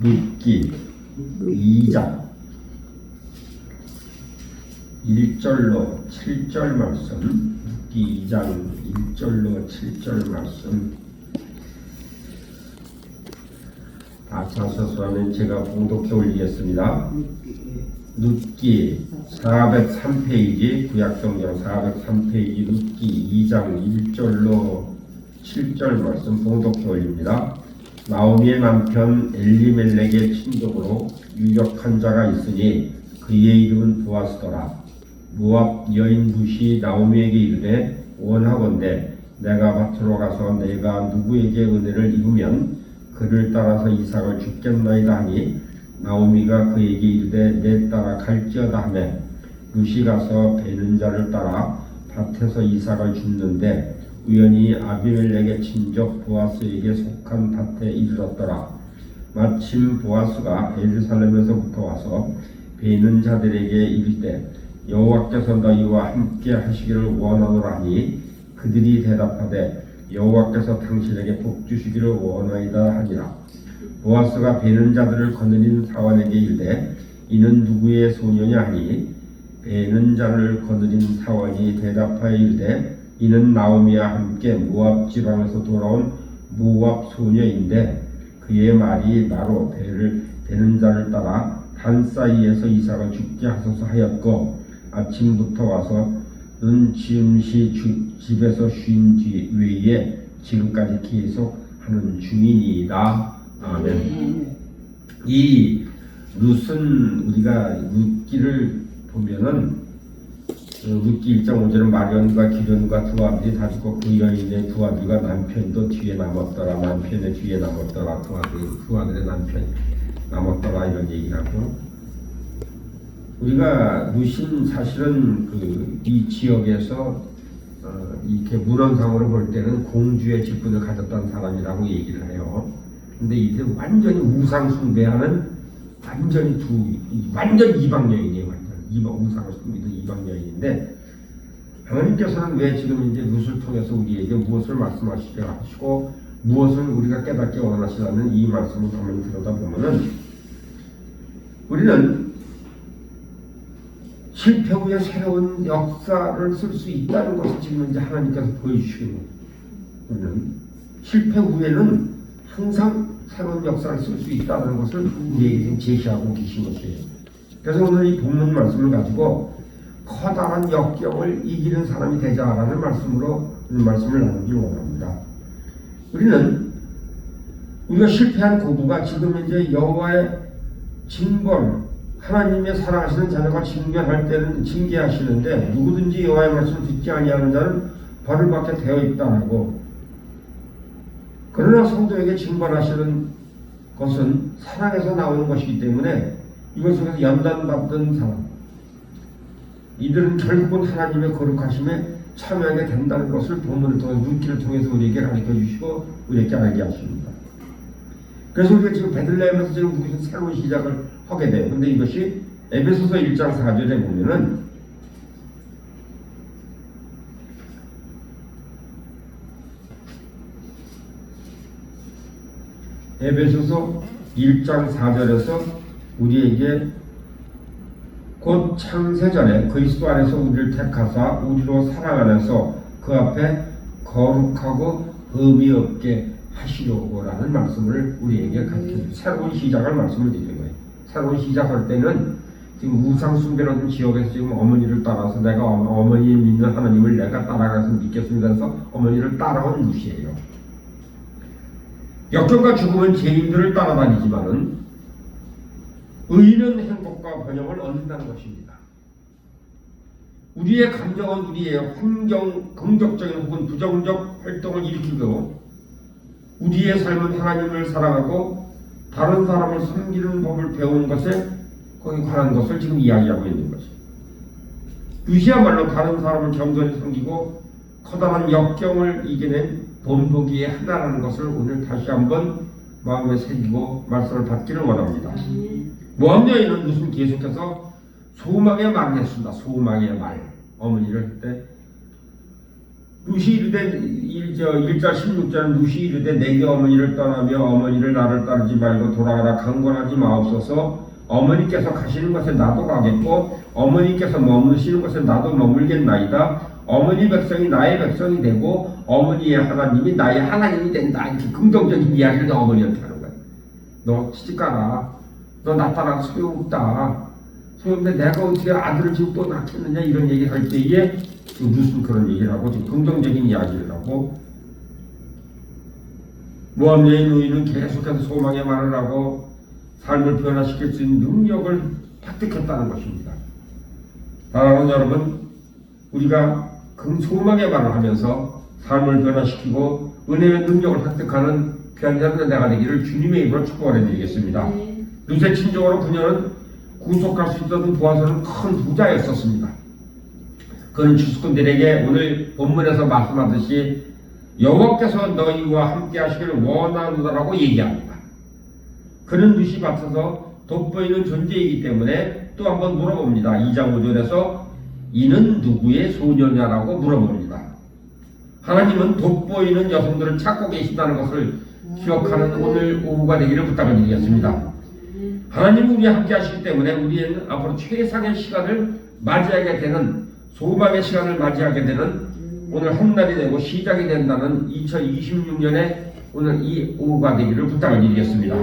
룻기 2장 1절로 7절 말씀, 룻기 2장 1절로 7절 말씀 다 찾아서 하면 제가 봉독해 올리겠습니다. 룻기 403페이지, 구약성경 403페이지 룻기 2장 1절로 7절 말씀 봉독해 올립니다. 나오미의 남편 엘리멜렉의 친족으로 유력한 자가 있으니 그의 이름은 보아스더라. 모압 여인 룻이 나오미에게 이르되 원하건대 내가 밭으로 가서 내가 누구에게 은혜를 입으면 그를 따라서 이삭을 줍겠나이다 하니 나오미가 그에게 이르되 내 따라 갈지어다 하매 룻이 가서 베는 자를 따라 밭에서 이삭을 줍는데 우연히 아비멜렉의 친족 보아스에게 속한 밭에 이르렀더라. 마침 보아스가 예루살렘에서부터 와서 베는 자들에게 이르되 여호와께서 너희와 함께 하시기를 원하노라 하니 그들이 대답하되 여호와께서 당신에게 복 주시기를 원하이다 하니라. 보아스가 베는 자들을 거느린 사원에게 이르되 이는 누구의 소녀냐 하니 베는 자를 거느린 사원이 대답하여 이르되 이는 나오미와 함께 모압 지방에서 돌아온 모압 소녀인데 그의 말이 나로 베는 자를 따라 단 사이에서 이삭을 죽게 하소서 하였고 아침부터 와서는 지음시 집에서 쉰 뒤 외에 지금까지 계속 하는 중이니이다. 아멘. 이 룻은 우리가 룻기를 보면은 룻기 1장 5절은 마련과 기련과 두 아들이 다 죽고 그 여인의 두 아들과 남편도 뒤에 남았더라. 남편의 뒤에 남았더라. 두 아들의 남편 남았더라 이런 얘기라고. 우리가 룻은 사실은 이 지역에서 이렇게 문헌상으로 볼 때는 공주의 직분을 가졌던 사람이라고 얘기를 해요. 근데 이제 완전히 우상 숭배하는 완전 이방 여인이에요. 우상을 숨기던 이방 여인인데 하나님께서는 왜 지금 이제 룻을 통해서 우리에게 무엇을 말씀하시려 하시고 무엇을 우리가 깨닫게 원하시라는 이 말씀을 한번 들여다보면은 우리는 실패 후에 새로운 역사를 쓸 수 있다는 것을 지금 이제 하나님께서 보여주시는 거예요. 실패 후에는 항상 새로운 역사를 쓸 수 있다는 것을 우리에게 제시하고 계신 것이에요. 그래서 오늘 이 본문 말씀을 가지고 커다란 역경을 이기는 사람이 되자라는 말씀으로 말씀을 나누기 원합니다. 우리가 실패한 고부가 지금 이제 여호와의 징벌, 하나님의 사랑하시는 자녀가 징계할 때는 징계하시는데 누구든지 여호와의 말씀을 듣지 아니하는 자는 벌을 받게 되어 있다고. 그러나 성도에게 징벌하시는 것은 사랑에서 나오는 것이기 때문에 이것을 연단받던 사람, 이들은 결국은 하나님의 거룩하심에 참여하게 된다는 것을 본문을 통해 룻기를 통해서 우리에게 가르쳐 주시고 우리에게 알게 하십니다. 그래서 우리가 지금 베들레헴에서 지금 무슨 새로운 시작을 하게 돼요. 근데 이것이 에베소서 1장 4절에 보면은 에베소서 1장 4절에서 우리에게 곧 창세전에 그리스도 안에서 우리를 택하사 우리로 사랑 안에서 그 앞에 거룩하고 흠이 없게 하시려고라는 말씀을 우리에게 가르쳐줍니다. 새로운 시작을 말씀을 드리는 거예요. 새로운 시작할 때는 지금 우상 숭배라는 지역에서 지금 어머니를 따라서 내가 어머니 믿는 하나님을 내가 따라가서 믿겠습니다 해서 어머니를 따라온 룻이에요. 역경과 죽음은 죄인들을 따라다니지만은 의는 행복과 번영을 얻는다는 것입니다. 우리의 감정은 우리의 환경, 긍정적인 혹은 부정적 활동을 일으키고 우리의 삶은 하나님을 사랑하고 다른 사람을 섬기는 법을 배우는 것에 거기 관한 것을 지금 이야기하고 있는 것입니다. 룻이야말로 다른 사람을 겸손히 섬기고 커다란 역경을 이겨낸 본보기의 하나라는 것을 오늘 다시 한번 마음에 새기고 말씀을 받기를 원합니다. 모압 여인은 룻은 계속해서 소망의 말을 했습니다. 소망의 말. 어머니를 할 때 누시 이르되 1절 16절은 누시 이르되 내게 어머니를 떠나며 어머니를 나를 따르지 말고 돌아가라 강권하지 마옵소서. 어머니께서 가시는 곳에 나도 가겠고 어머니께서 머무시는 곳에 나도 머물겠나이다. 어머니 백성이 나의 백성이 되고 어머니의 하나님이 나의 하나님이 된다. 이렇게 긍정적인 이야기를 어머니한테 하는 거야. 너 시집가라. 너 나 따라 소용없다. 소용없는데 내가 어떻게 아들을 지금 또 낳겠느냐 이런 얘기를 할 때에 무슨 그런 얘기를 하고 지금 긍정적인 이야기를 하고 모함 여인 노인은 계속해서 소망의 말을 하고 삶을 변화시킬 수 있는 능력을 획득했다는 것입니다. 사랑하는 여러분, 우리가 그 소망의 말을 하면서 삶을 변화시키고 은혜의 능력을 획득하는 귀한 자들의 내가 되기를 주님의 이름으로 축복해 드리겠습니다. 루세 친족으로 그녀는 구속할 수 있던 도와서는 큰 부자였었습니다. 그는 주수꾼들에게 오늘 본문에서 말씀하듯이 여호와께서 너희와 함께 하시기를 원하노라고 얘기합니다. 그는 룻이 받쳐서 돋보이는 존재이기 때문에 또 한번 물어봅니다. 2장 5절에서 이는 누구의 소녀냐라고 물어봅니다. 하나님은 돋보이는 여성들을 찾고 계신다는 것을 기억하는 오늘 오후가 되기를 부탁을 드리겠습니다. 하나님이 우리와 함께 하시기 때문에 우리는 앞으로 최상의 시간을 맞이하게 되는 소망의 시간을 맞이하게 되는 오늘 한날이 되고 시작이 된다는 2026년에 오늘 이 오후가 되기를 부탁을 드리겠습니다.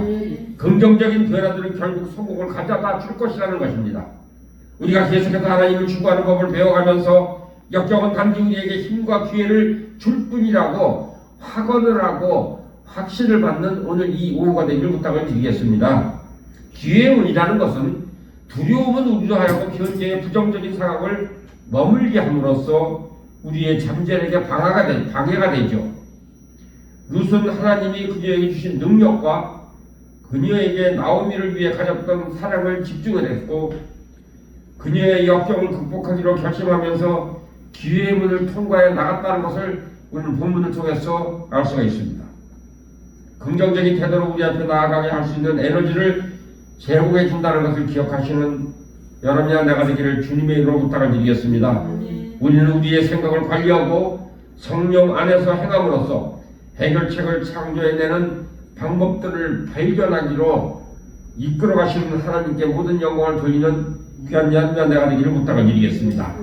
긍정적인 변화들은 결국 성공을 가져다 줄 것이라는 것입니다. 우리가 계속해서 하나님을 추구하는 법을 배워가면서 역경은 단지 우리에게 힘과 기회를 줄 뿐이라고 확언을 하고 확신을 받는 오늘 이 오후가 되기를 부탁을 드리겠습니다. 기회의 운이라는 것은 두려움은 우리로 하여금 현재의 부정적인 상황을 머물게 함으로써 우리의 잠재력에 방해가 되죠. 룻은 하나님이 그녀에게 주신 능력과 그녀에게 나오미를 위해 가졌던 사랑을 집중을 했고 그녀의 역경을 극복하기로 결심하면서 기회의 문을 통과해 나갔다는 것을 우리는 본문을 통해서 알 수가 있습니다. 긍정적인 태도로 우리 앞에 나아가게 할 수 있는 에너지를 제공해 준다는 것을 기억하시는 여러분이나 내가 되기를 주님의 이름으로 부탁을 드리겠습니다. 우리는 우리의 생각을 관리하고 성령 안에서 행함으로써 해결책을 창조해내는 방법들을 발견하기로 이끌어 가시는 하나님께 모든 영광을 돌리는 귀한 여러분이나 내가 되기를 부탁을 드리겠습니다.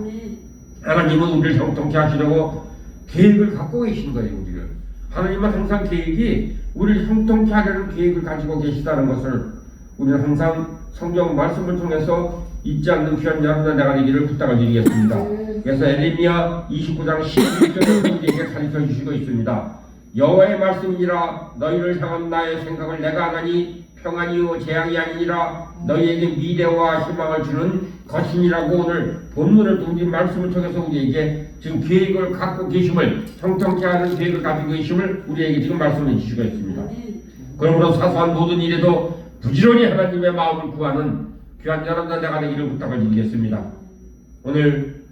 하나님은 우리를 형통케 하시려고 계획을 갖고 계신 거예요. 우리를 하나님은 항상 계획이 우리를 형통케 하려는 계획을 가지고 계시다는 것을 우리는 항상 성경 말씀을 통해서 잊지 않는 귀한 여러분과 내가 되기를 부탁을 드리겠습니다. 그래서 에레미야 29장 11절에 우리에게 가르쳐 주시고 있습니다. 여호와의 말씀이니라 너희를 향한 나의 생각을 내가 하나니 평안이요 재앙이 아니니라 너희에게 미래와 희망을 주는 것이니라고 오늘 본문을 통해 말씀을 통해서 우리에게 지금 계획을 갖고 계심을 형통케 하는 계획을 가지고 계심을 우리에게 지금 말씀해 주시고 있습니다. 그러므로 사소한 모든 일에도 부지런히 하나님의 마음을 구하는 귀한 여러분과 내가 되기를 부탁을 드리겠습니다. 오늘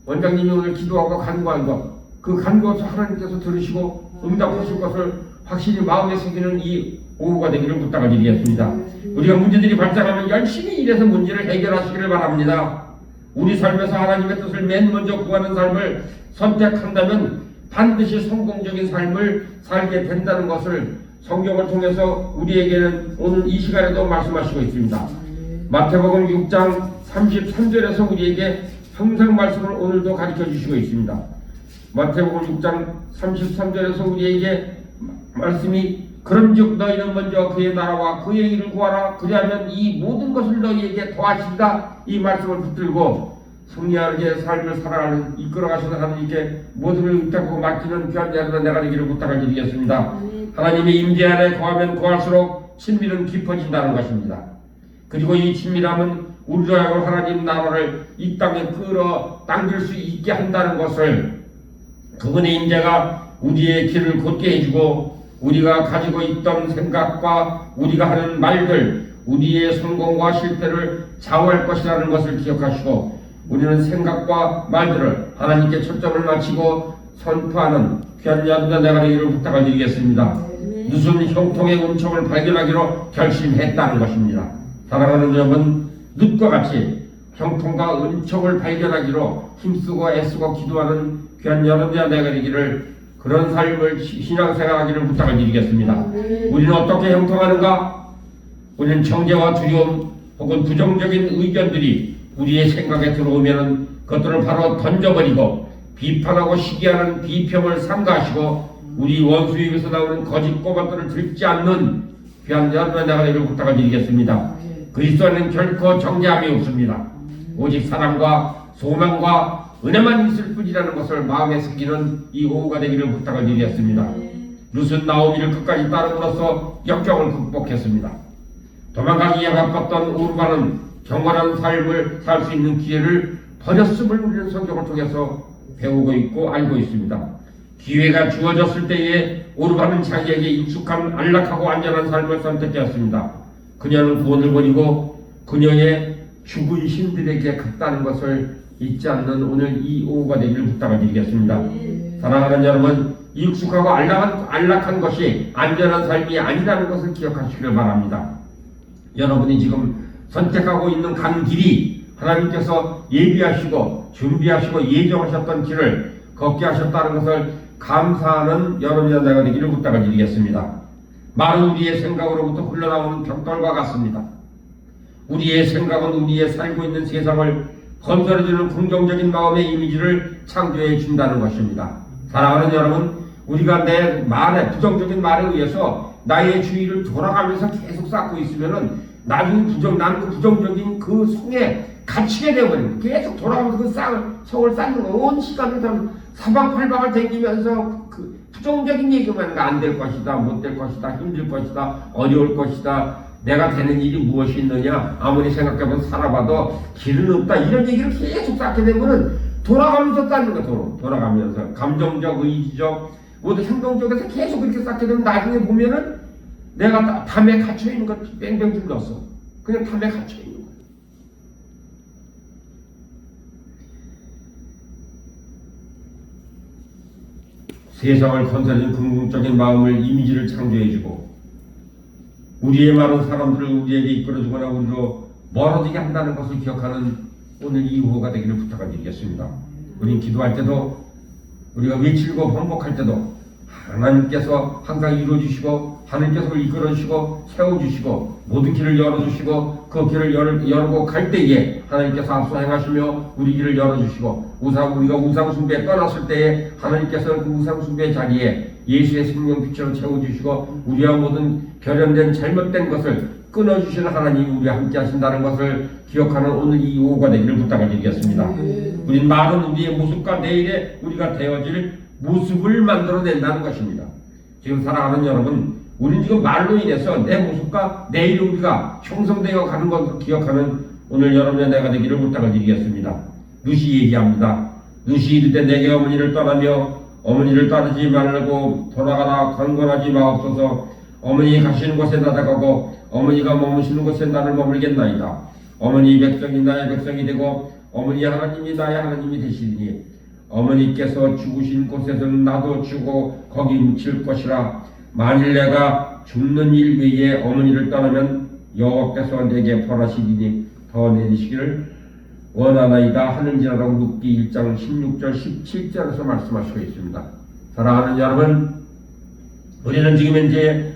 원장님이 오늘 기도하고 간구한 것, 그 간구에서 하나님께서 들으시고 응답하실 것을 확실히 마음에 새기는 이 오후가 되기를 부탁을 드리겠습니다. 우리가 문제들이 발생하면 열심히 일해서 문제를 해결하시기를 바랍니다. 우리 삶에서 하나님의 뜻을 맨 먼저 구하는 삶을 선택한다면 반드시 성공적인 삶을 살게 된다는 것을 성경을 통해서 우리에게는 오늘 이 시간에도 말씀하시고 있습니다. 마태복음 6장 33절에서 우리에게 항상 말씀을 오늘도 가르쳐 주시고 있습니다. 마태복음 6장 33절에서 우리에게 말씀이 그런즉 너희는 먼저 그의 나라와 그의 일을 구하라 그리하면 이 모든 것을 너희에게 더하시리라 이 말씀을 붙들고 승리하게 삶을 살아가는 이끌어가시는 하나님께 모두를 의탁하고 맡기는 귀한 자들은 내가 되기를 부탁을 드리겠습니다. 하나님의 임재 안에 거하면 거할수록 친밀은 깊어진다는 것입니다. 그리고 이 친밀함은 우리로 하여금 하나님 나라를 이 땅에 끌어당길 수 있게 한다는 것을 그분의 임재가 우리의 길을 곧게 해주고 우리가 가지고 있던 생각과 우리가 하는 말들 우리의 성공과 실패를 좌우할 것이라는 것을 기억하시고 우리는 생각과 말들을 하나님께 초점을 맞추고 선포하는 귀한 여러분과 내가 되기를 부탁을 드리겠습니다. 무슨 형통의 은총을 발견하기로 결심했다는 것입니다. 사랑하는 여러분, 룻과 같이 형통과 은총을 발견하기로 힘쓰고 애쓰고 기도하는 귀한 여러분과 내가 되기를, 그런 삶을 신앙생활하기를 부탁을 드리겠습니다. 우리는 어떻게 형통하는가? 우리는 정죄와 두려움 혹은 부정적인 의견들이 우리의 생각에 들어오면 그것들을 바로 던져버리고 비판하고 시기하는 비평을 삼가하시고 우리 원수에 의해서 나오는 거짓 꼬박들을 듣지 않는 귀한 여러분의 내가 되기를 부탁을 드리겠습니다. 그리스도 안에는 결코 정죄함이 없습니다. 오직 사랑과 소망과 은혜만 있을 뿐이라는 것을 마음에 새기는 이 오후가 되기를 부탁을 드리겠습니다. 룻은 나오미를 끝까지 따름으로써 역경을 극복했습니다. 도망가기에 바빴던 오르바는 경건한 삶을 살 수 있는 기회를 버렸음을 우리는 성경을 통해서 배우고 있고 알고 있습니다. 기회가 주어졌을 때에 오르바는 자기에게 익숙한 안락하고 안전한 삶을 선택했습니다. 그녀는 구원을 버리고 그녀의 죽은 신들에게 갔다는 것을 잊지 않는 오늘 이 오후가 되기를 부탁을 드리겠습니다. 사랑하는 여러분, 익숙하고 안락한 것이 안전한 삶이 아니라는 것을 기억하시기를 바랍니다. 여러분이 지금 선택하고 있는 간 길이 하나님께서 예비하시고 준비하시고 예정하셨던 길을 걷게 하셨다는 것을 감사하는 여러분의 내가 되기를 부탁을 드리겠습니다. 말은 우리의 생각으로부터 흘러나오는 벽돌과 같습니다. 우리의 생각은 우리의 살고 있는 세상을 건설해주는 긍정적인 마음의 이미지를 창조해 준다는 것입니다. 사랑하는 여러분, 우리가 내 말에, 부정적인 말에 의해서 나의 주의를 돌아가면서 계속 쌓고 있으면은 나중에 나는 그 부정적인 그 성에 갇히게 되어버립니다. 계속 돌아가면서 그 성을 쌓는 거, 온 시간을 사방팔방을 댕기면서 그 부정적인 얘기만 안 될 것이다, 못 될 것이다, 힘들 것이다, 어려울 것이다, 내가 되는 일이 무엇이 있느냐, 아무리 생각해봐도 살아봐도 길은 없다, 이런 얘기를 계속 쌓게 되면은 돌아가면서 쌓는 거, 돌아가면서 감정적, 의지적, 모두 행동적에서 계속 그렇게 쌓게 되면 나중에 보면은 내가 담에 갇혀있는 거 뺑뺑 둘렀어. 그냥 담에 갇혀있는 거야. 세상을 건설해준 긍정적인 마음을, 이미지를 창조해주고 우리의 말은 사람들을 우리에게 이끌어주거나 우리로 멀어지게 한다는 것을 기억하는 오늘 이 오후가 되기를 부탁을 드리겠습니다. 우린 기도할 때도, 우리가 외치고 번복할 때도 하나님께서 항상 이루어주시고 하나님께서 이끌어주시고 세워주시고 모든 길을 열어주시고 그 길을 열고 갈 때에 하나님께서 앞서 행하시며 우리 길을 열어주시고 우리가 우상숭배에 떠났을 때에 하나님께서 그 우상숭배의 자리에 예수의 생명빛으로 채워주시고 우리와 모든 결연된 잘못된 것을 끊어주시는 하나님이 우리와 함께 하신다는 것을 기억하는 오늘 이 오후가 되기를 부탁을 드리겠습니다. 우린 말은 우리의 모습과 내일의 우리가 되어질 모습을 만들어낸다는 것입니다. 지금 사랑하는 여러분, 우리는 지금 말로 인해서 내 모습과 내일 우리가 형성되어 가는 것을 기억하는 오늘 여러분의 내가 되기를 부탁을 드리겠습니다. 룻이 얘기합니다. 룻이 이르되 내게 어머니를 떠나며 어머니를 따르지 말고 돌아가라, 강권하지 마옵소서. 어머니 가시는 곳에 나아가고 어머니가 머무시는 곳에 나를 머물겠나이다. 어머니 백성이 나의 백성이 되고 어머니 하나님이 나의 하나님이 되시리니 어머니께서 죽으신 곳에서는 나도 죽고 거기 묻힐 것이라. 만일 내가 죽는 일 외에 어머니를 떠나면 여호와께서 내게 벌하시리니 더 내리시기를 원하나이다 하는지라라고 룻기 1장 16절 17절에서 말씀하시고 있습니다. 사랑하는 여러분, 우리는 지금 현재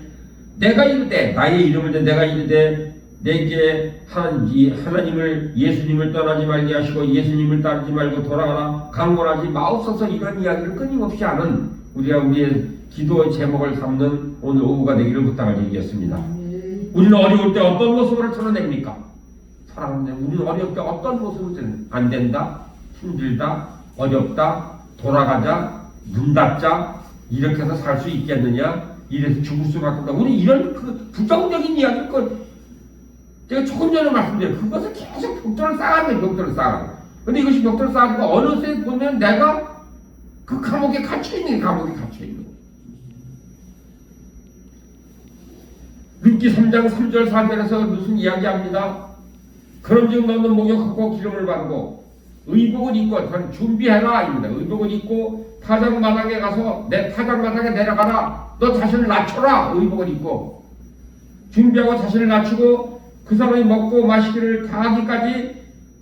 내가 이르되, 나의 이름을 대 내가 이르되 내게 하나님을 예수님을 떠나지 말게 하시고 예수님을 따르지 말고 돌아가라, 강권하지 마옵소서, 이런 이야기를 끊임없이 하는 우리의 기도의 제목을 삼는 오늘 오후가 되기를 부탁을 드리겠습니다. 우리는 어려울 때 어떤 모습을 드러냅니까? 사랑하는 여러분, 우리는 어려울 때 어떤 모습을 안 된다, 힘들다, 어렵다, 돌아가자, 눈 닫자, 이렇게 해서 살 수 있겠느냐, 이래서 죽을 수밖에 없다. 우리 이런 그 부정적인 이야기를 제가 조금 전에 말씀드린 그것을 계속 벽돌을 쌓아가는 거예요. 벽돌을 쌓아가는. 근데 이것이 벽돌을 쌓아가는 거 어느새 보면 내가 그 감옥에 갇혀있는 감옥에 갇혀있는 거예요. 룻기 3장 3절 4절에서 무슨 이야기합니다. 그런즉 너는 목욕하고 기름을 바르고 의복을 입고 준비해라 입니다. 의복을 입고 타작마당에 가서 내 타작마당에 내려가라. 너 자신을 낮춰라. 의복을 입고 준비하고 자신을 낮추고 그 사람이 먹고 마시기를 다 하기까지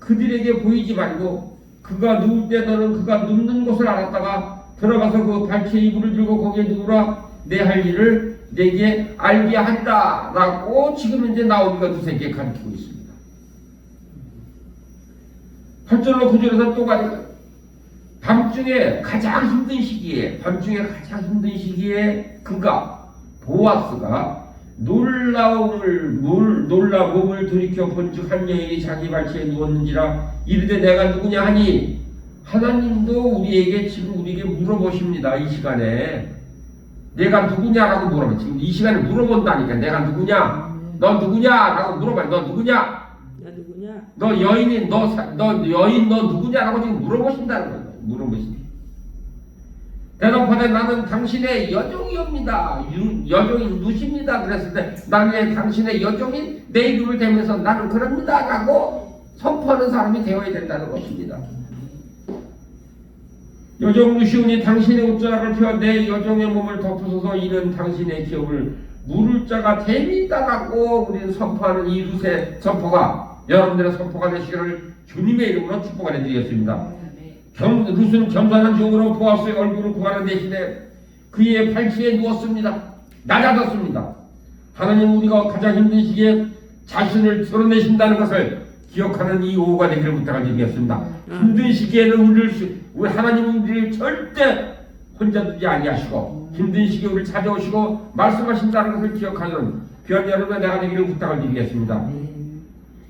그들에게 보이지 말고 그가 누울 때 너는 그가 눕는 곳을 알았다가 들어가서 그 발치에 이불을 들고 거기에 누우라. 내 할 일을 내게 알게 한다 라고 지금 이제 나오미가 두세에게 가르치고 있습니다. 8절로 9절에서 또 가니까 밤중에 가장 힘든 시기에 그가 보아스가 놀라 몸을 돌이켜 본즉 한 여인이 자기 발치에 누웠는지라 이르되 내가 누구냐 하니 하나님도 우리에게 지금 우리에게 물어보십니다. 이 시간에 내가 누구냐라고 물어봐. 지금 이 시간에 물어본다니까. 내가 누구냐? 너 누구냐라고 물어봐. 너 누구냐? 나 누구냐? 너 여인이 너 여인 너 누구냐라고 지금 물어보신다는 거예요. 물어보신다. 대답하되 나는 당신의 여종이옵니다. 여종인 누십니다. 그랬을 때 나는 당신의 여종인 내 이름을 대면서 나는 그럽니다 라고 선포하는 사람이 되어야 된다는 것입니다. 여종 누시오니 당신의 옷자락을 펴 내 여종의 몸을 덮으소서. 이는 당신의 기업을 물을 자가 됩니다라고 우리는 선포하는 이 룻의 선포가 여러분들의 선포가 되시기를 주님의 이름으로 축복을 해드리겠습니다. 룻은 겸손한 종으로 보아스의 얼굴을 구하는 대신에 그의 발치에 누웠습니다. 낮아졌습니다. 하나님 우리가 가장 힘든 시기에 자신을 드러내신다는 것을 기억하는 이 오후가 되기를 부탁을 드리겠습니다. 힘든 시기에는 우리 하나님은 우리를 절대 혼자 두지 아니하시고 힘든 시기에 우리를 찾아오시고 말씀하신다는 것을 기억하는 귀한 여러분의 내가 되기를 부탁을 드리겠습니다.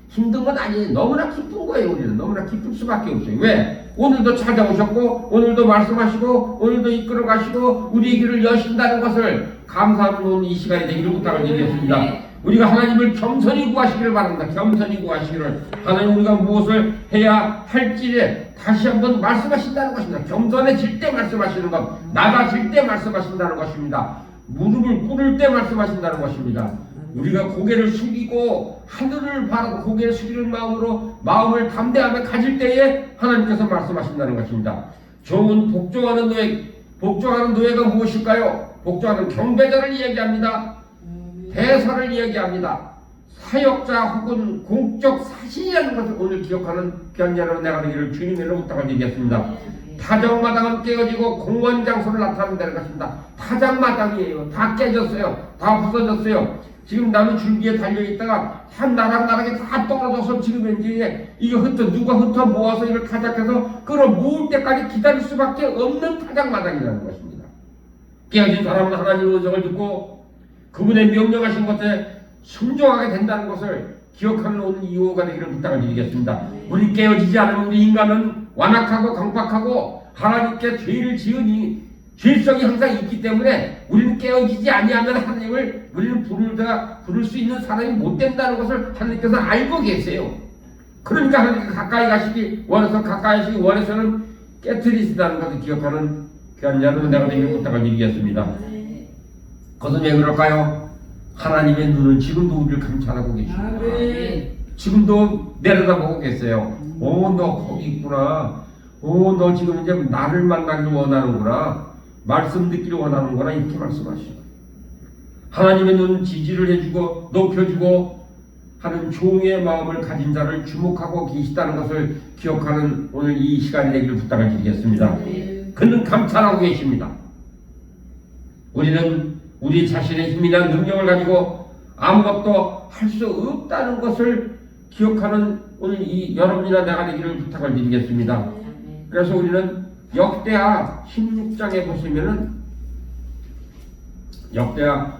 힘든 건 아니에요. 너무나 기쁜 거예요. 우리는 너무나 기쁠 수밖에 없어요. 왜? 오늘도 찾아오셨고 오늘도 말씀하시고 오늘도 이끌어 가시고 우리의 길을 여신다는 것을 감사하는 이 시간이 되기를 부탁을 드리겠습니다. 우리가 하나님을 겸손히 구하시기를 바랍니다. 겸손히 구하시기를. 하나님 우리가 무엇을 해야 할지에 다시 한번 말씀하신다는 것입니다. 겸손해질 때 말씀하시는 것, 낮아질 때 말씀하신다는 것입니다. 무릎을 꿇을 때 말씀하신다는 것입니다. 우리가 고개를 숙이고 하늘을 바라고 고개를 숙이는 마음으로 마음을 담대함에 가질 때에 하나님께서 말씀하신다는 것입니다. 종은 복종하는 노예가 무엇일까요? 복종하는 경배자를 이야기합니다. 대사를 이야기합니다. 사역자 혹은 공적 사신이라는 것을 오늘 기억하는 귀한 여러분 내가 되기를 주님으로 부탁을 드리겠습니다. 타작마당은 깨어지고 공원 장소를 나타낸다는 것입니다. 타작마당이에요. 다 깨졌어요. 다 부서졌어요. 지금 나무 줄기에 달려있다가 한 나락나락에 다 떨어져서 지금 이제 이거 누가 흩어 모아서 이걸 타작해서 끌어모을 때까지 기다릴 수밖에 없는 타작마당이라는 것입니다. 깨어진 사람은 하나님의 음성을 듣고 그분의 명령하신 것에 순종하게 된다는 것을 기억하는 오늘 이후가 되기를 부탁을 드리겠습니다. 우리 깨어지지 않으면 우리 인간은 완악하고 강박하고 하나님께 죄를 지으니 죄성이 항상 있기 때문에 우리는 깨어지지 아니하면 하나님을 우리는 부를 수 있는 사람이 못 된다는 것을 하나님께서 알고 계세요. 그러니까 하나님께 가까이 가시기 원해서는 깨트리신다는 것을 기억하는 귀한 여러분 내가 되기를 부탁을 드리겠습니다. 그것은 왜 그럴까요? 하나님의 눈은 지금도 우리를 감찰하고 계십니다. 지금도 내려다보고 계세요. 너 거기 있구나. 너 지금 이제 나를 만나기를 원하는구나. 말씀 듣기를 원하는구나. 이렇게 말씀하시죠. 하나님의 눈은 지지를 해주고 높여주고 하는 종의 마음을 가진 자를 주목하고 계시다는 것을 기억하는 오늘 이 시간이 되기를 부탁을 드리겠습니다. 그는 감찰하고 계십니다. 우리는 우리 자신의 힘이나 능력을 가지고 아무것도 할 수 없다는 것을 기억하는 오늘 이 여러분이나 내가 되기를 부탁을 드리겠습니다. 그래서 우리는 역대하 16장에 보시면은 역대하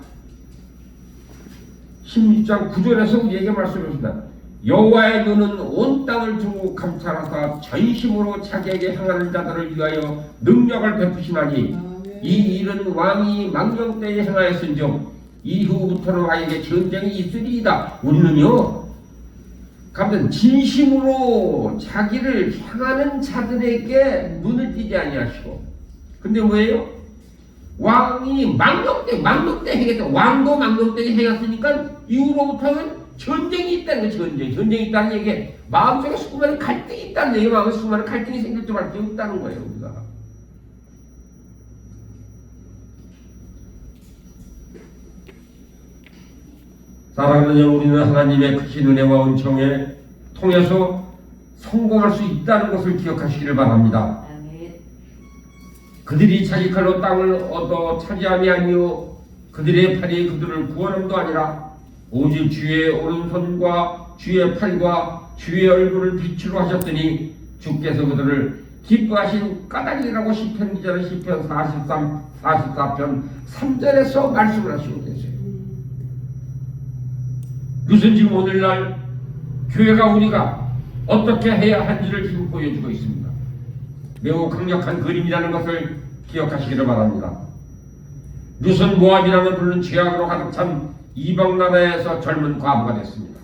16장 9절에서 우리에게 말씀하십니다. 여호와의 눈은 온 땅을 두고 감찰하사 전심으로 자기에게 향하는 자들을 위하여 능력을 베푸시나니 이 일은 왕이 망령 때에 행하였은즉 이후부터는 왕에게 전쟁이 있으리이다. 우리는요 가면 진심으로 자기를 향하는 자들에게 눈을 띄지 아니하시고 근데 뭐예요? 왕이 망령 때 행했다. 왕도 망령 때 행했으니까 이후로부터는 전쟁이 있다는 거예요. 전쟁이 있다는 얘기에 마음속에 수많은 갈등이 있다는 얘기예요. 마음에 수많은 갈등이 생길 수밖에 없다는 거예요. 우리가 사랑하는 여러분, 우리는 하나님의 크신 은혜와 은총에 통해서 성공할 수 있다는 것을 기억하시기를 바랍니다. 그들이 자기 칼로 땅을 얻어 차지함이 아니요 그들의 팔이 그들을 구원함도 아니라 오직 주의 오른손과 주의 팔과 주의 얼굴을 빛으로 하셨더니 주께서 그들을 기뻐하신 까닭이라고 시편 기자는 시편 44편 3절에서 말씀을 하시고 계세요. 그것은 지금 오늘날 교회가 우리가 어떻게 해야 하는지를 지금 보여주고 있습니다. 매우 강력한 그림이라는 것을 기억하시기를 바랍니다. 룻은 모압이라는 붉은 죄악으로 가득 찬 이방 나라에서 젊은 과부가 됐습니다.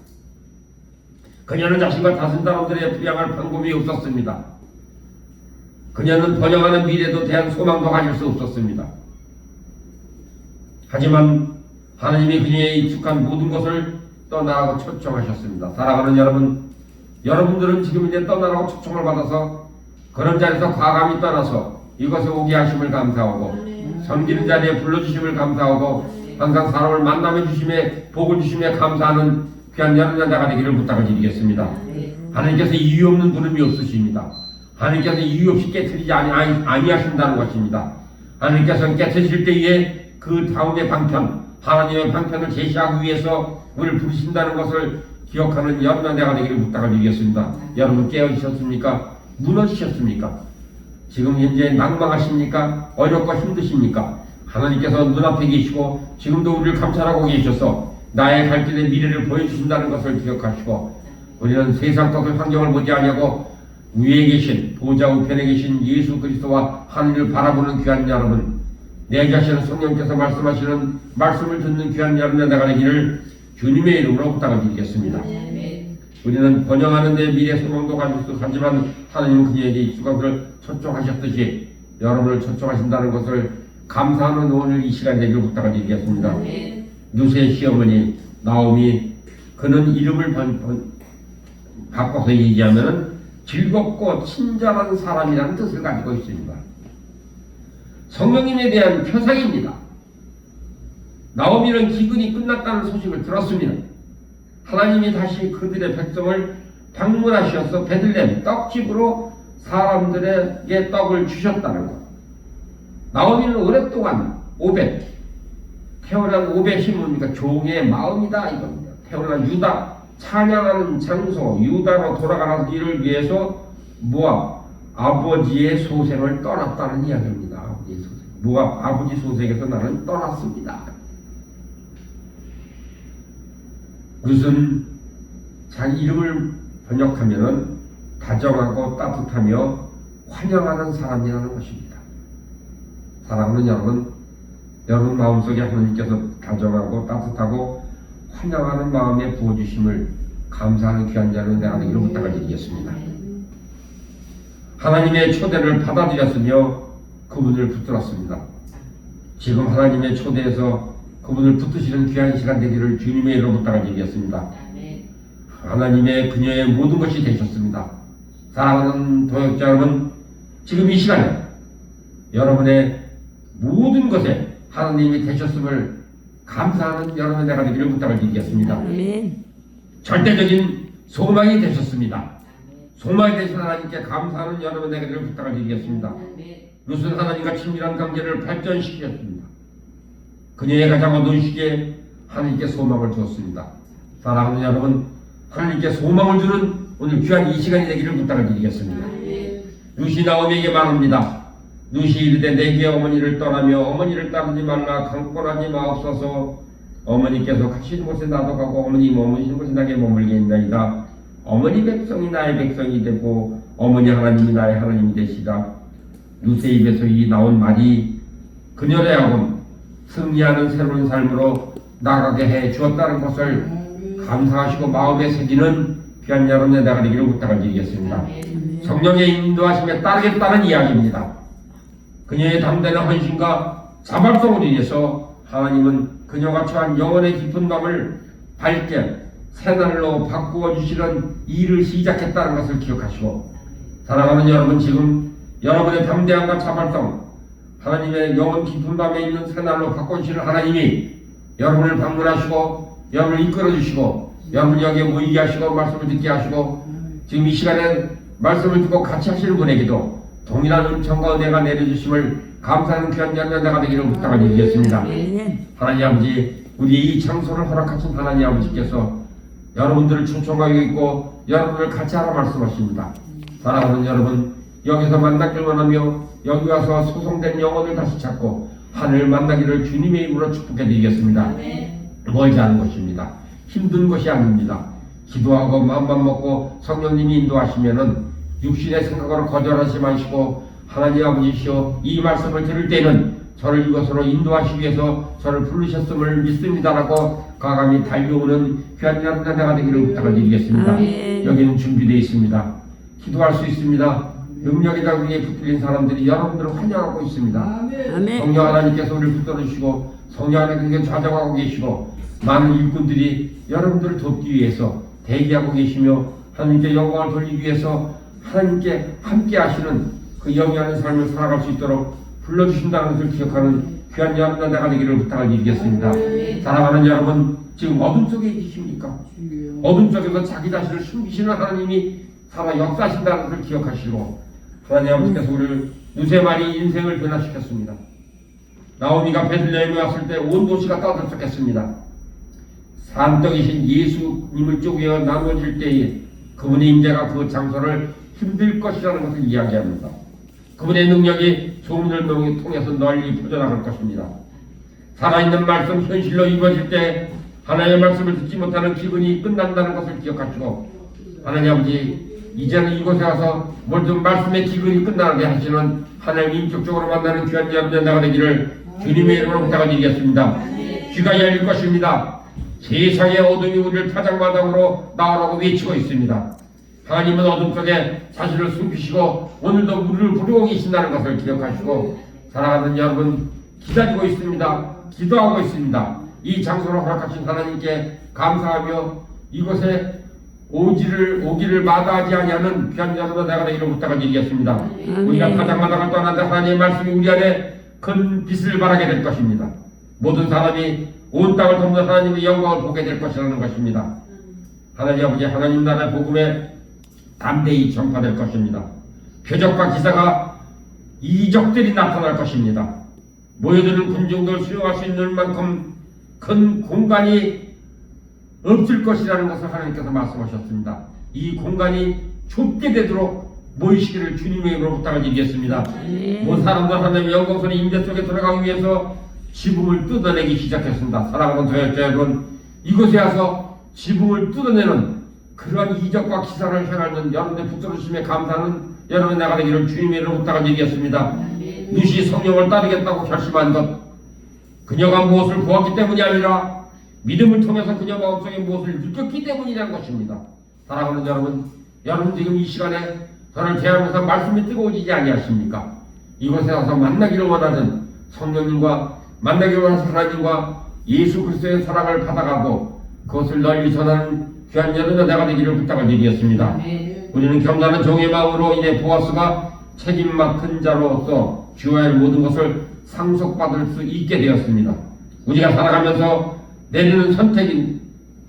그녀는 자신과 다른 사람들의 부양할 방법이 없었습니다. 그녀는 번영하는 미래도 대한 소망도 가질 수 없었습니다. 하지만 하나님이 그녀의 익숙한 모든 것을 떠나라고 초청하셨습니다. 사랑하는 여러분, 여러분들은 지금 이제 떠나라고 초청을 받아서 그런 자리에서 과감히 떠나서 이것에 오게 하심을 감사하고 섬기는 자리에 불러주심을 감사하고 항상 사람을 만남해 주심에 복을 주심에 감사하는 귀한 여러분자가 되기를 부탁을 드리겠습니다. 하나님께서 이유 없는 부름이 없으십니다. 하나님께서 이유 없이 깨트리지 아니하신다는 것입니다. 하나님께서 깨트리실 때에 그 다음의 방편, 하나님의 방편을 제시하기 위해서 우리를 부르신다는 것을 기억하는 여러분자가 되기를 부탁을 드리겠습니다. 여러분 깨어지셨습니까? 무너지셨습니까? 지금 현재 낭망하십니까? 어렵고 힘드십니까? 하나님께서 눈앞에 계시고 지금도 우리를 감찰하고 계셔서 나의 갈 길의 미래를 보여주신다는 것을 기억하시고 우리는 세상 것을 환경을 보지 아니하고 위에 계신 보좌 우편에 계신 예수 그리스도와 하늘을 바라보는 귀한 여러분, 내 자신은 성령께서 말씀하시는 말씀을 듣는 귀한 여러분의 나가 되기를 주님의 이름으로 부탁을 드리겠습니다. 우리는 번영하는 데 미래 소망도 가질 수 하지만 하나님은 그녀에게 익숙한 것을 초청하셨듯이 여러분을 초청하신다는 것을 감사하는 오늘 이 시간 되기를 부탁을 드리겠습니다. 룻의 시어머니 나오미, 그는 이름을 바꿔서 얘기하면 즐겁고 친절한 사람이라는 뜻을 가지고 있습니다. 성령님에 대한 표상입니다. 나오미는 기근이 끝났다는 소식을 들었습니다. 하나님이 다시 그들의 백성을 방문하셔서 베들레헴 떡집으로 사람들에게 떡을 주셨다는 것. 나오미는 오랫동안 오벳, 태어난 오벳이 뭡니까? 종의 마음이다 이겁니다. 태어난 유다, 찬양하는 장소, 유다로 돌아가는 일을 위해서 모압, 아버지의 소생을 떠났다는 이야기입니다. 아버지의 소생. 모압, 아버지 소생에서 나는 떠났습니다. 그것은 자기 이름을 번역하면 다정하고 따뜻하며 환영하는 사람이라는 것입니다. 사랑하는 여러분, 여러분 마음속에 하나님께서 다정하고 따뜻하고 환영하는 마음에 부어주심을 감사하는 귀한 자는 내가 되기를 부탁을 드리겠습니다. 하나님의 초대를 받아들였으며 그분을 붙들었습니다. 지금 하나님의 초대에서 그분을 붙드시는 귀한 시간 되기를 주님의 이름으로 부탁을 드리겠습니다. 하나님의 그녀의 모든 것이 되셨습니다. 사랑하는 도역자 여러분, 지금 이 시간에 여러분의 모든 것에 하나님이 되셨음을 감사하는 여러분의 내가 되기를 부탁을 드리겠습니다. 아멘. 절대적인 소망이 되셨습니다. 소망이 되신 하나님께 감사하는 여러분의 내가 되기를 부탁을 드리겠습니다. 룻은 하나님과 친밀한 관계를 발전시켰습니다. 그녀의 가장 어두운 시기에 하나님께 소망을 주었습니다. 사랑하는 여러분, 하나님께 소망을 주는 오늘 귀한 이 시간이 되기를 부탁을 드리겠습니다. 룻이 나오미에게 말합니다. 룻이 이르되 내게 어머니를 떠나며 어머니를 따르지 말라. 강권하지 마옵소서. 어머니께서 가시는 곳에 나도 가고 어머니 머무시는 곳에 나게 머물게 있나이다. 어머니 백성이 나의 백성이 되고 어머니 하나님이 나의 하나님이 되시다. 룻의 입에서 이 나온 말이 그녀의 하곤 승리하는 새로운 삶으로 나가게 해 주었다는 것을 감사하시고 마음에 새기는 귀한 여러분의 나가 되기를 부탁을 드리겠습니다. 성령의 인도하심에 따르겠다는 이야기입니다. 그녀의 담대한 헌신과 자발성으로 인해서 하나님은 그녀가 처한 영혼의 깊은 밤을 밝게 새날로 바꾸어 주시는 일을 시작했다는 것을 기억하시고, 사랑하는 여러분, 지금 여러분의 담대함과 자발성, 하나님의 영혼 깊은 밤에 있는 새날로 바꿔주시는 하나님이 여러분을 방문하시고 여러분을 이끌어 주시고 여러분 여기에 모이게 하시고 말씀을 듣게 하시고 지금 이 시간에 말씀을 듣고 같이 하시는 분에게도 동일한 은총과 은혜가 내려주심을 감사하는 귀한 연단자가 되기를 부탁을 드리겠습니다. 하나님 아버지, 우리 이 장소를 허락하신 하나님 아버지께서 여러분들을 초청하고 있고 여러분을 같이 하라 말씀하십니다. 사랑하는 여러분, 여기서 만나길 원하며 여기 와서 소송된 영혼을 다시 찾고 하늘 만나기를 주님의 이름으로 축복해 드리겠습니다. 멀지 않은 것입니다. 힘든 것이 아닙니다. 기도하고 마음만 먹고 성령님이 인도하시면은 육신의 생각으로 거절하지 마시고 하나님 아버지시여 이 말씀을 들을 때는 저를 이것으로 인도하시기 위해서 저를 부르셨음을 믿습니다라고 과감히 달려오는 귀한 연단자가 되기를 부탁을 드리겠습니다. 여기는 준비되어 있습니다. 기도할 수 있습니다. 능력의 장중에 붙들린 사람들이 여러분들을 환영하고 있습니다. 성령 하나님께서 우리를 붙들어주시고 성령 하나님께 좌정하고 계시고 많은 일꾼들이 여러분들을 돕기 위해서 대기하고 계시며 하나님께 영광을 돌리기 위해서 하나님께 함께 하시는 그 영위하는 삶을 살아갈 수 있도록 불러주신다는 것을 기억하는 귀한 연단자가 되기를 부탁을 드리겠습니다. 사랑하는 여러분, 지금 어둠 속에 계십니까? 어둠 속에서 자기 자신을 숨기시는 하나님이 살아 역사하신다는 것을 기억하시고 하나님 아버지께서 우리를 두세 마리 인생을 변화시켰습니다. 나오미가 베들레헴에 왔을 때 온 도시가 떠들썩했습니다. 산떡이신 예수님을 쪼개어 나눠질 때에 그분의 임재가 그 장소를 힘들 것이라는 것을 이야기합니다. 그분의 능력이 소문을 통해서 널리 퍼져나갈 것입니다. 살아있는 말씀 현실로 이루어질 때 하나님의 말씀을 듣지 못하는 기근이 끝난다는 것을 기억하시고 하나님 아버지, 이제는 이곳에 와서 모든 말씀의 기근이 끝나게 하시는 하나님 인격적으로 만나는 귀한 연단자가 되기를 주님의 이름으로 부탁을 드리겠습니다. 귀가 열릴 것입니다. 세상의 어둠이 우리를 타작마당으로 나오라고 외치고 있습니다. 하나님은 어둠 속에 자신을 숨기시고 오늘도 우리를 부르고 계신다는 것을 기억하시고 사랑하는 여러분, 기다리고 있습니다. 기도하고 있습니다. 이 장소를 허락하신 하나님께 감사하며 이곳에 오기를 마다하지 아니하는 귀한 여러분 내가 되기를 부탁을 드리겠습니다. 우리가 타작마당을 떠나는데 하나님의 말씀이 우리 안에 큰 빛을 발하게 될 것입니다. 모든 사람이 온 땅을 돕는 하나님의 영광을 보게 될 것이라는 것입니다. 하나님 아버지, 하나님 나라의 복음에 담대히 전파될 것입니다. 표적과 기사가 이적들이 나타날 것입니다. 모여드는 군중들 수용할 수 있는 만큼 큰 공간이 없을 것이라는 것을 하나님께서 말씀하셨습니다. 이 공간이 좁게 되도록 모이시기를 주님의 이름으로 부탁을 드리겠습니다. 모든 사람들 하나님의 영광스러운 임재 속에 들어가기 위해서 지붕을 뜯어내기 시작했습니다. 사랑하는 도역자 여러분, 이곳에 와서 지붕을 뜯어내는 그러한 이적과 기사를 행하는 여러분의 붙들어주심에 감사하는 여러분 나가 되기를 주님의 이름으로 부탁을 드리겠습니다. 누시 성령을 따르겠다고 결심한 것, 그녀가 무엇을 보았기 때문이 아니라 믿음을 통해서 그녀 마음속에 무엇을 느꼈기 때문이라는 것입니다. 사랑하는 여러분, 여러분 지금 이 시간에 저를 대하면서 말씀이 뜨거워지지 아니하십니까? 이곳에 와서 만나기를 원하는 성령님과 만나기를 원하는 하나님과 예수 그리스도의 사랑을 받아가고 그것을 널리 전하는 귀한 여러분의 내가 되기를 부탁을 드리겠습니다. 우리는 겸손한 종의 마음으로 인해 보아스가 책임 맡은 자로서 주어야 할 모든 것을 상속받을 수 있게 되었습니다. 우리가 살아가면서 내리는 선택인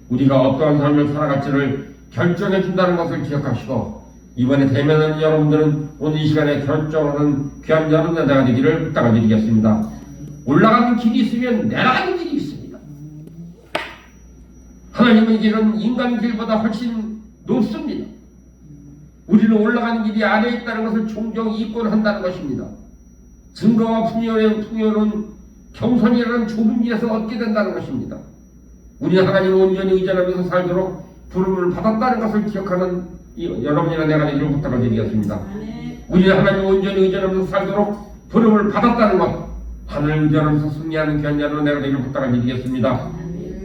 우리가 어떠한 삶을 살아갈지를 결정해 준다는 것을 기억하시고 이번에 대면하는 여러분들은 오늘 이 시간에 결정하는 귀한 여러분의 내가 되기를 부탁을 드리겠습니다. 올라가는 길이 있으면 내려가는 길이 있습니다. 하나님의 길은 인간 길보다 훨씬 높습니다. 우리는 올라가는 길이 아래에 있다는 것을 종종 입곤한다는 것입니다. 증거와 풍요는 경선이라는 좁은 길에서 얻게 된다는 것입니다. 우리는 하나님을 온전히 의존하면서 살도록 부름을 받았다는 것을 기억하는 여러분이나 내가 되기를 부탁을 드리겠습니다. 우리는 하나님을 온전히 의존하면서 살도록 부름을 받았다는 것, 하늘을 의존하면서 승리하는 귀한 여러분 내가 되기를 부탁을 드리겠습니다.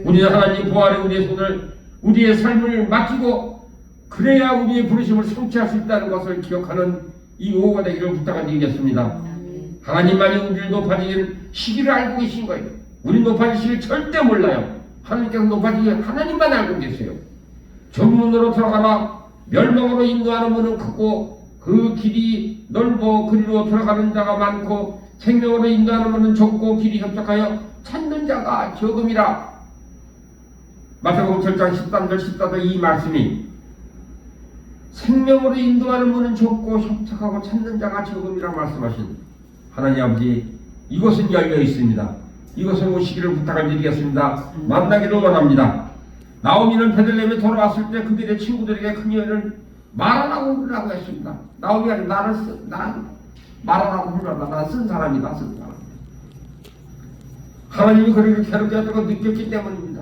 우리는 하나님 보아래 우리의 손을 우리의 삶을 맡기고 그래야 우리의 부르심을 성취할 수 있다는 것을 기억하는 이 오후가 되기를 부탁을 드리겠습니다. 하나님만이 우리를 높아지는 시기를 알고 계신 거예요. 우리 높아질 시기를 절대 몰라요. 하나님께서 높아지는 하나님만 알고 계세요. 정문으로 들어가라. 멸망으로 인도하는 문은 크고 그 길이 넓어 그리로 들어가는 자가 많고 생명으로 인도하는 문은 좁고 길이 협착하여 찾는 자가 적음이라. 마태복음 7장 13절 14절 이 말씀이 생명으로 인도하는 문은 좁고 협착하고 찾는 자가 적음이라 말씀하신 하나님 아버지, 이곳은 열려 있습니다. 이곳에 오시기를 부탁을 드리겠습니다. 만나기를 원합니다. 나오미는 베들레헴에 돌아왔을 때 그들의 친구들에게 그녀를 말하라고 부르라고 했습니다. 나오미가 나는 말하라고 부르라. 나는 쓴 사람이다. 쓴 사람. 하나님이 그를 괴롭게 하다고 느꼈기 때문입니다.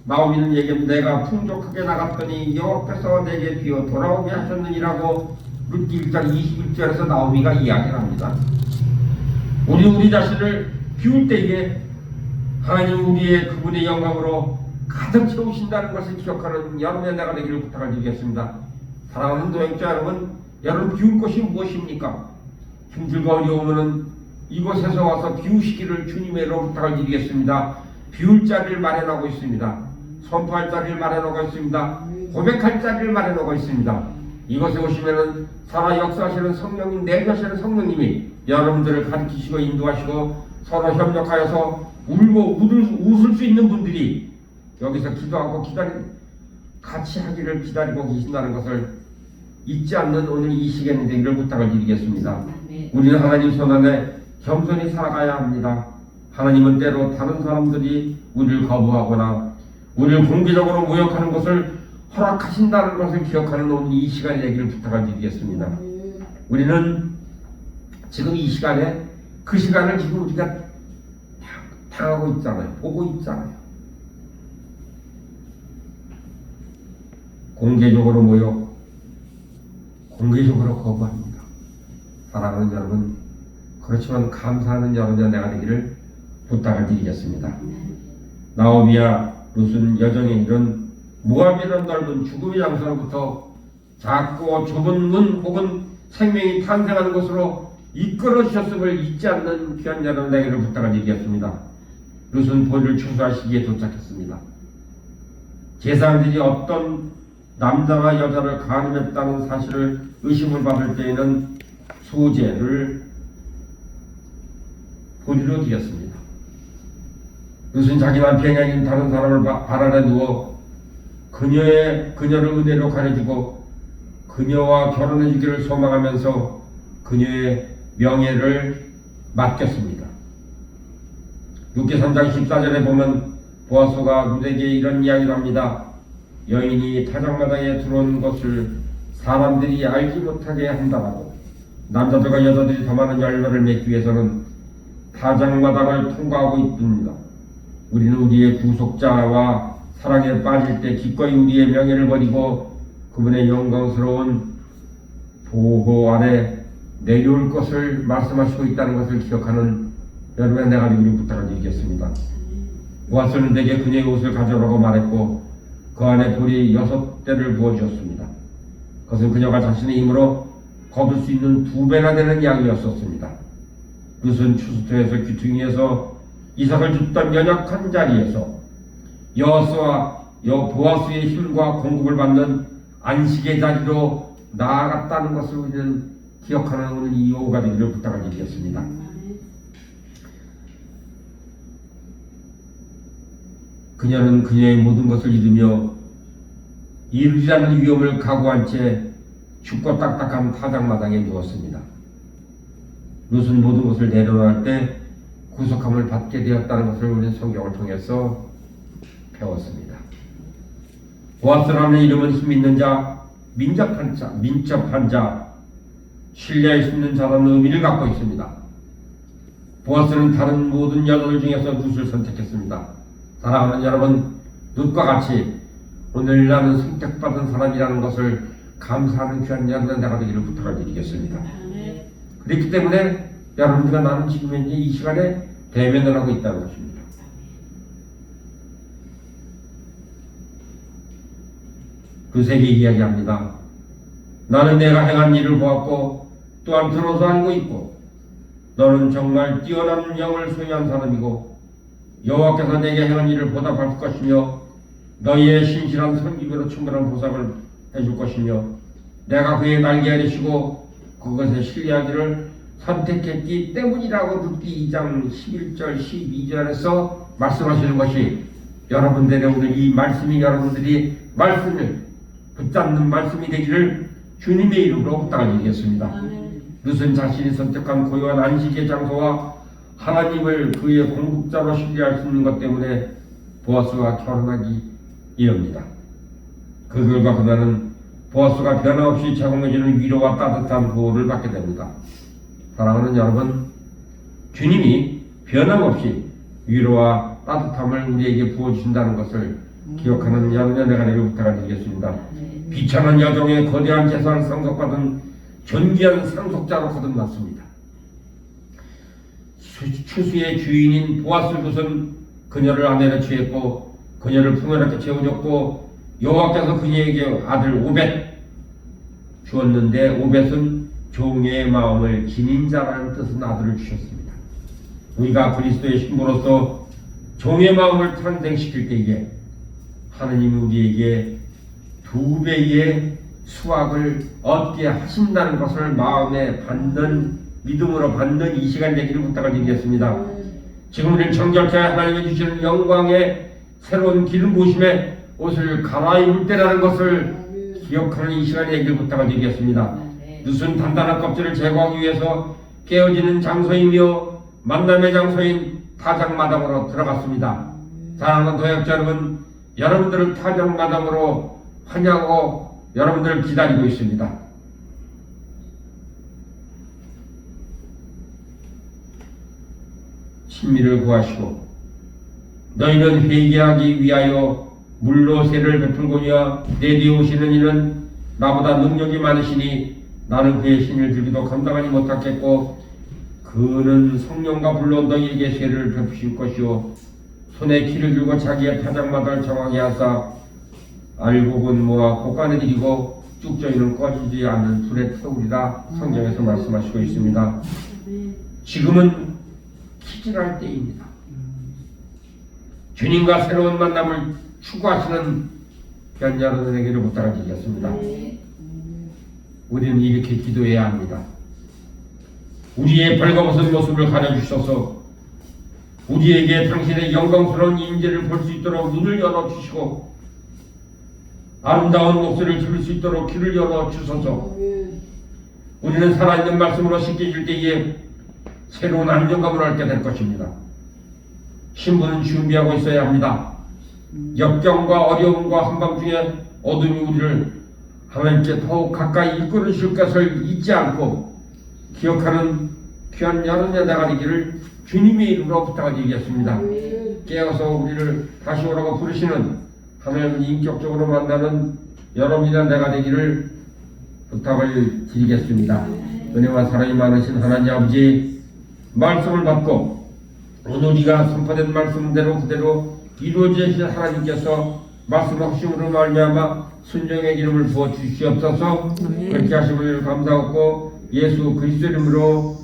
나오미는 얘기합니다. 내가 풍족하게 나갔더니 여호와께서 내게 비어 돌아오게 하셨느니라고 룻기 1장 21절에서 나오미가 이야기를 합니다. 우리 자신을 비울 때에 하나님 우리의 그분의 영광으로 가득 채우신다는 것을 기억하는 여러분의 내가 되기를 부탁을 드리겠습니다. 사랑하는 노행자 여러분, 여러분 비울 것이 무엇입니까? 힘들고 어려우면 이곳에서 와서 비우시기를 주님의 이름으로 부탁을 드리겠습니다. 비울 자리를 마련하고 있습니다. 선포할 자리를 마련하고 있습니다. 고백할 자리를 마련하고 있습니다. 이곳에 오시면은 살아 역사하시는 성령님, 내주하시는 성령님이 여러분들을 가르치시고 인도하시고 서로 협력하여서 울고 웃을 수 있는 분들이 여기서 기도하고 같이 하기를 기다리고 계신다는 것을 잊지 않는 오늘 이 시간에 되기를 부탁을 드리겠습니다. 우리는 하나님 손안에 겸손히 살아가야 합니다. 하나님은 때로 다른 사람들이 우리를 거부하거나 우리를 공개적으로 모욕하는 것을 허락하신다는 것을 기억하는 오늘 이 시간에 되기를 부탁을 드리겠습니다. 우리는 지금 이 시간에 그 시간을 지금 우리가 당하고 있잖아요. 보고 있잖아요. 공개적으로 모욕, 공개적으로 거부합니다. 사랑하는 여러분, 그렇지만 감사하는 여러분의 내가 되기를 부탁을 드리겠습니다. 나오미와 룻은 여정의 일은 모압이라는 넓은 죽음의 장소로부터 작고 좁은 문 혹은 생명이 탄생하는 곳으로 이끌어 주셨음을 잊지 않는 귀한 여러분 내게를 부탁을 드리겠습니다. 룻은 보리를 추수하시기에 도착했습니다. 제사장들이 어떤 남자나 여자를 간음했다는 사실을 의심을 받을 때에는 소재를 보리로 드렸습니다. 룻은 자기 남편이 아닌 다른 사람을 발 아래 누워 그녀를 은혜로 가려주고 그녀와 결혼해주기를 소망하면서 그녀의 명예를 맡겼습니다. 룻기 3장 14절에 보면 보아스가 룻에게 이런 이야기를 합니다. 여인이 타작마당에 들어온 것을 사람들이 알지 못하게 한다라고. 남자들과 여자들이 더 많은 열매를 맺기 위해서는 타작마당을 통과하고 있습니다. 우리는 우리의 구속자와 사랑에 빠질 때 기꺼이 우리의 명예를 버리고 그분의 영광스러운 보호 아래 내려올 것을 말씀하시고 있다는 것을 기억하는 여러분의 내가 되기를 부탁을 드리겠습니다. 보아스는 내게 그녀의 옷을 가져오라고 말했고 그 안에 돌이 6대를 부어주었습니다. 그것은 그녀가 자신의 힘으로 거둘 수 있는 2배나 되는 양이었었습니다. 룻은 추수토에서 귀퉁이에서 이삭을 줍던 연약한 자리에서 여호수와 보아스의 힘과 공급을 받는 안식의 자리로 나아갔다는 것을 우리는 기억하는 오늘 이 오후가 되기를 부탁을 드리겠습니다. 그녀는 그녀의 모든 것을 잃으며 이루지 않는 위험을 각오한 채 춥고 딱딱한 타작마당에 누웠습니다. 룻은 모든 것을 내려놓을 때 구속함을 받게 되었다는 것을 우리는 성경을 통해서 배웠습니다. 보아스라는 이름은 힘 있는 자, 민첩한 자, 신뢰할 수 있는 자라는 의미를 갖고 있습니다. 보아스는 다른 모든 여자들 중에서 룻을 선택했습니다. 사랑하는 여러분, 룻과 같이 오늘 나는 선택받은 사람이라는 것을 감사하는 귀한 여러분의 내가 되기를 부탁을 드리겠습니다. 그렇기 때문에 여러분들과 나는 지금 현재 이 시간에 대면을 하고 있다는 것입니다. 룻에게 이야기합니다. 나는 내가 행한 일을 보았고 또한 들어서 알고 있고 너는 정말 뛰어난 영을 소유한 사람이고 여호와께서 내게 행한 일을 보답할 것이며 너희의 신실한 섬김으로 충분한 보상을 해줄 것이며 내가 그의 날개 아래시고 그것에 신뢰하기를 선택했기 때문이라고 룻기 2장 11절 12절에서 말씀하시는 것이 여러분들의 오늘 이 말씀이 여러분들이 말씀을 붙잡는 말씀이 되기를 주님의 이름으로 부탁드리겠습니다. 룻은 자신이 선택한 고요한 안식의 장소와 하나님을 그의 공급자로 신뢰할 수 있는 것 때문에 보아스와 결혼하기 이릅니다. 그 결과 그녀는 보아스가 변함없이 제공해주는 위로와 따뜻한 보호를 받게 됩니다. 사랑하는 여러분, 주님이 변함없이 위로와 따뜻함을 우리에게 부어주신다는 것을 기억하는 여러분의 내가 되길 부탁드리겠습니다. 비천한 여종의 거대한 재산을 상속받은 존귀한 상속자로 거듭났습니다. 추수의 주인인 보아스 룻은 그녀를 아내로 취했고 그녀를 풍요롭게 채워줬고 여호와께서 그녀에게 아들 오벳 주었는데 오벳은 종의 마음을 지닌 자라는 뜻은 아들을 주셨습니다. 우리가 그리스도의 신부로서 종의 마음을 탄생시킬 때에 하느님이 우리에게 2배의 수확을 얻게 하신다는 것을 마음에 받는 믿음으로 받는 이 시간 되기를 부탁을 드리겠습니다. 지금 우리는 정결케 하나님이 주시는 영광의 새로운 기름 부으심에 옷을 갈아입을 때라는 것을 기억하는 이 시간이 되기를 부탁을 드리겠습니다. 룻은 단단한 껍질을 제거하기 위해서 깨어지는 장소이며 만남의 장소인 타작마당으로 들어갔습니다. 사랑하는 도역자 여러분, 여러분들을 타작마당으로 환영하고 여러분들을 기다리고 있습니다. 친미를 구하시고 너희는 회개하기 위하여 물로 세를 베풀고냐 내 뒤에 오시는 이는 나보다 능력이 많으시니 나는 그의 신을 들기도 감당하지 못하겠고 그는 성령과 불로 너희에게 세를 베푸실 것이요 손에 키를 들고 자기의 타작마다를 정하게 하사 알곡은 모아 곳간에 들이고 쭉저희는 꺼지지 않는 불에 태우리라 성경에서 말씀하시고 있습니다. 지금은 키질할 때입니다. 주님과 새로운 만남을 추구하시는 여러분에게를 부탁드리겠습니다. 우리는 이렇게 기도해야 합니다. 우리의 벌거벗은 모습을 가려주셔서 우리에게 당신의 영광스러운 임재를 볼 수 있도록 눈을 열어주시고 아름다운 목소리를 들을 수 있도록 귀를 열어주소서. 우리는 살아있는 말씀으로 씻겨질 때에 새로운 안정감을 얻게 될 것입니다. 신부는 준비하고 있어야 합니다. 역경과 어려움과 한밤중에 어둠이 우리를 하나님께 더욱 가까이 이끌으실 것을 잊지 않고 기억하는 귀한 여러분의 나가 되기를 주님의 이름으로 부탁을 드리겠습니다. 깨어서 우리를 다시 오라고 부르시는 하나님을 인격적으로 만나는 여러분이나 내가 되기를 부탁을 드리겠습니다. 은혜와 사랑이 많으신 하나님 아버지, 말씀을 받고 오늘 우리가 선포된 말씀대로 그대로 이루어지신 하나님께서 말씀하심으로 말미암아 순종의 기름을 부어 주시옵소서. 그렇게 하심을 감사하고 예수 그리스도 이름으로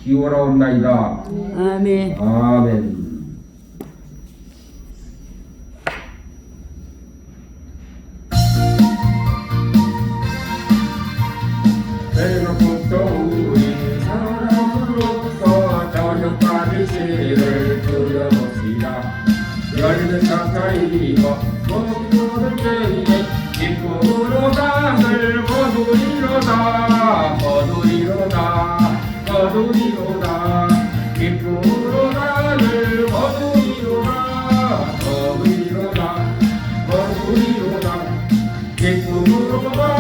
기원하옵나이다. 아멘. 아멘. 새벽부터 우리 사랑으로부터 저녁까지 시를 들어봅시다. 열매 가까이 익어 먹이는 때에 기쁨으로 땅을 거두리로다 거두리로다 거두리로다 기쁨으로 땅을 거두리로다 거두리로다 거두리로다 기쁨으로